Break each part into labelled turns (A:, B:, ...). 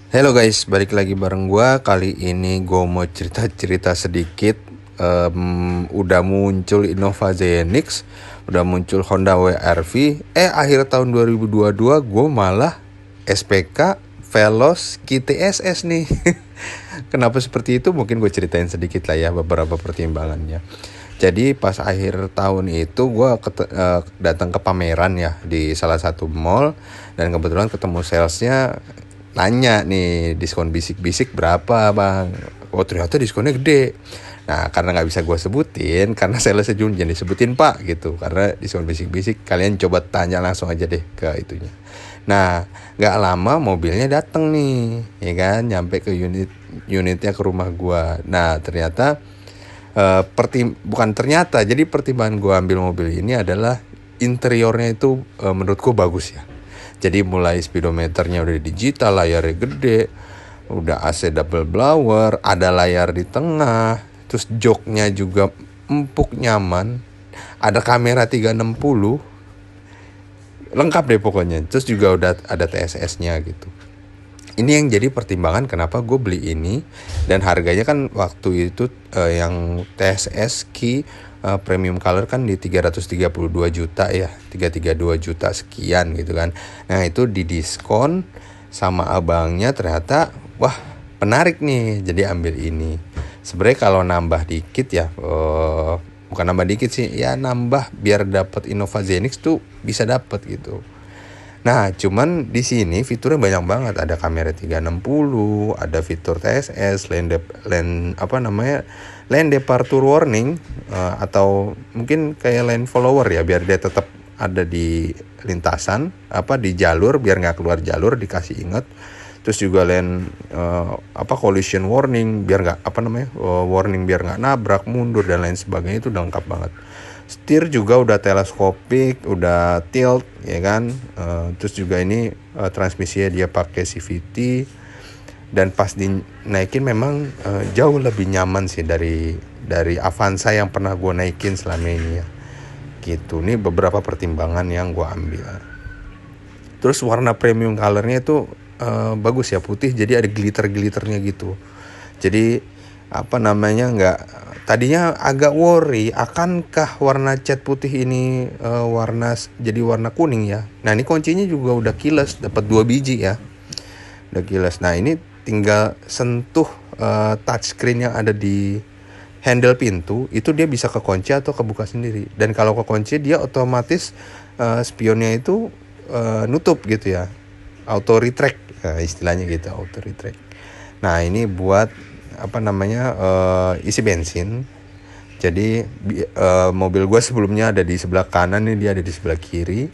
A: Halo guys, balik lagi bareng gua. Kali ini gua mau cerita-cerita sedikit. Udah muncul Innova Zenix, udah muncul Honda WR-V. Akhir tahun 2022 gua malah SPK Veloz KTSS nih. Kenapa seperti itu? Mungkin gue ceritain sedikit lah ya beberapa pertimbangannya. Jadi pas akhir tahun itu gue datang ke pameran ya di salah satu mall, dan kebetulan ketemu salesnya, nanya nih diskon bisik-bisik berapa bang. Oh ternyata diskonnya gede. Nah karena nggak bisa gue sebutin karena salesnya jangan disebutin pak gitu, karena diskon bisik-bisik, kalian coba tanya langsung aja deh ke itunya. Nah nggak lama mobilnya dateng nih ya kan, nyampe ke unitnya ke rumah gue. Nah ternyata bukan ternyata, jadi pertimbangan gue ambil mobil ini adalah interiornya itu menurutku bagus ya. Jadi mulai speedometernya udah digital, layarnya gede, udah AC double blower, ada layar di tengah, terus joknya juga empuk nyaman, ada kamera 360, lengkap deh pokoknya. Terus juga udah ada TSS-nya gitu. Ini yang jadi pertimbangan kenapa gue beli ini. Dan harganya kan waktu itu yang TSS Key premium color kan di 332 juta ya, 332 juta sekian gitu kan. Nah itu di diskon sama abangnya, ternyata wah menarik nih, jadi ambil ini. Sebenarnya kalau nambah dikit ya, bukan nambah dikit sih ya, nambah biar dapat Innova Zenix tuh bisa dapat gitu. Nah, cuman di sini fiturnya banyak banget. Ada kamera 360, ada fitur TSS, lane departure warning, atau mungkin kayak lane follower ya, biar dia tetap ada di lintasan, di jalur, biar nggak keluar jalur, dikasih ingat. Terus juga lane collision warning, biar nggak warning biar nggak nabrak, mundur dan lain sebagainya. Itu udah lengkap banget. Setir juga udah teleskopik, udah tilt ya kan. Terus juga ini transmisinya dia pakai CVT, dan pas dinaikin memang jauh lebih nyaman sih dari Avanza yang pernah gue naikin selama ini ya. Gitu. Ini beberapa pertimbangan yang gue ambil. Terus warna premium colornya itu bagus ya, putih, jadi ada glitter-glitternya gitu. Jadi nggak, tadinya agak worry akankah warna cat putih ini jadi warna kuning ya. Nah ini kuncinya juga udah keyless, dapat 2 biji ya, udah keyless. Nah ini tinggal sentuh touchscreen yang ada di handle pintu, itu dia bisa kekunci atau kebuka sendiri. Dan kalau kekunci dia otomatis spionnya itu nutup gitu ya, auto retract, istilahnya gitu, auto retract. Nah ini buat isi bensin. Jadi mobil gue sebelumnya ada di sebelah kanan, nih dia ada di sebelah kiri.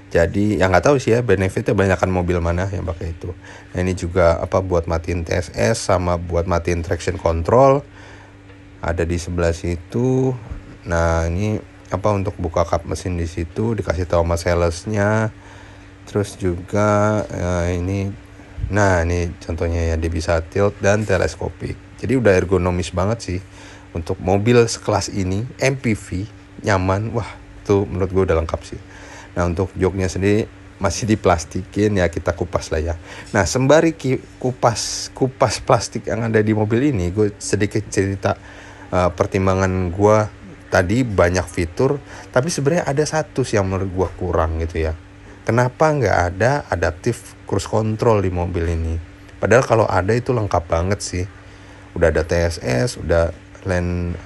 A: Jadi yang nggak tahu sih ya benefitnya banyakan mobil mana yang pakai itu. Nah ini juga buat matiin TSS sama buat matiin traction control, ada di sebelah situ. Nah ini untuk buka kap mesin di situ dikasih tahu sama salesnya. Terus juga ini, nah ini contohnya ya, dia bisa tilt dan teleskopik. Jadi udah ergonomis banget sih untuk mobil sekelas ini, MPV, nyaman. Wah itu menurut gue udah lengkap sih. Nah untuk joknya sendiri masih diplastikin ya, kita kupas lah ya. Nah sembari kupas plastik yang ada di mobil ini, gue sedikit cerita pertimbangan gue. Tadi banyak fitur, tapi sebenarnya ada satu sih yang menurut gue kurang gitu ya. Kenapa nggak ada adaptive cruise control di mobil ini? Padahal kalau ada itu lengkap banget sih. Udah ada TSS, udah lane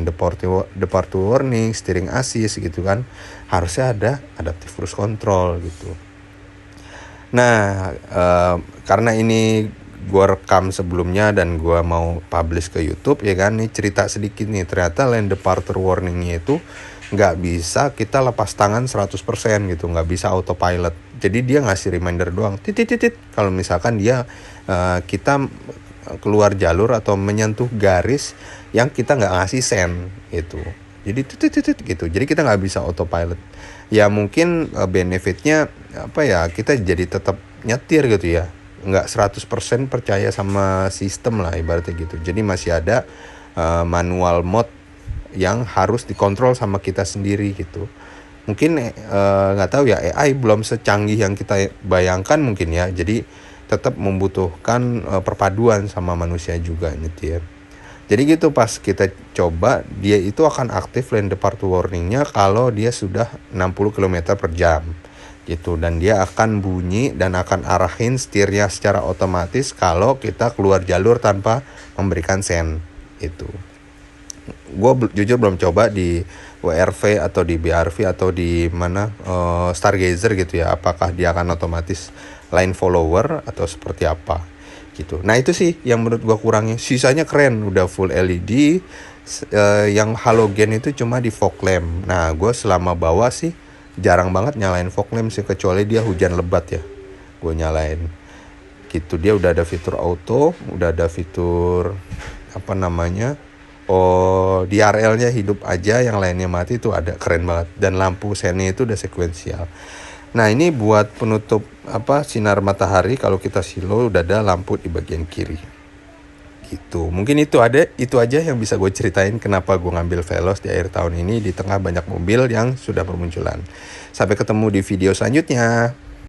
A: departure warning, steering assist gitu kan. Harusnya ada adaptive cruise control gitu. Nah, karena ini gue rekam sebelumnya dan gue mau publish ke YouTube ya kan, nih cerita sedikit nih. Ternyata lane departure warningnya itu nggak bisa kita lepas tangan 100% gitu, nggak bisa autopilot. Jadi dia ngasih reminder doang, titit kalau misalkan dia kita keluar jalur atau menyentuh garis yang kita nggak ngasih send gitu. Jadi titit gitu. Jadi kita nggak bisa autopilot. Ya mungkin benefitnya kita jadi tetap nyetir gitu ya, nggak 100% percaya sama sistem lah ibaratnya gitu. Jadi masih ada manual mode yang harus dikontrol sama kita sendiri gitu. Mungkin nggak tahu ya, AI belum secanggih yang kita bayangkan mungkin ya. Jadi tetap membutuhkan perpaduan sama manusia juga nyetir. Jadi gitu, pas kita coba, dia itu akan aktif lane departure warningnya kalau dia sudah 60 km per jam gitu, dan dia akan bunyi dan akan arahin setirnya secara otomatis kalau kita keluar jalur tanpa memberikan sen itu. Gue jujur belum coba di WRV atau di BRV atau di mana Stargazer gitu ya, apakah dia akan otomatis line follower atau seperti apa gitu. Nah itu sih yang menurut gue kurangnya. Sisanya keren, udah full LED. Yang halogen itu cuma di fog lamp. Nah gue selama bawa sih jarang banget nyalain fog lamp sih, kecuali dia hujan lebat ya gue nyalain gitu. Dia udah ada fitur auto, udah ada fitur apa namanya, DRL-nya hidup aja, yang lainnya mati, itu ada, keren banget. Dan lampu sennya itu udah sekuensial. Nah ini buat penutup sinar matahari, kalau kita silo udah ada lampu di bagian kiri gitu. Mungkin itu aja yang bisa gue ceritain kenapa gue ngambil Veloz di akhir tahun ini di tengah banyak mobil yang sudah bermunculan. Sampai ketemu di video selanjutnya.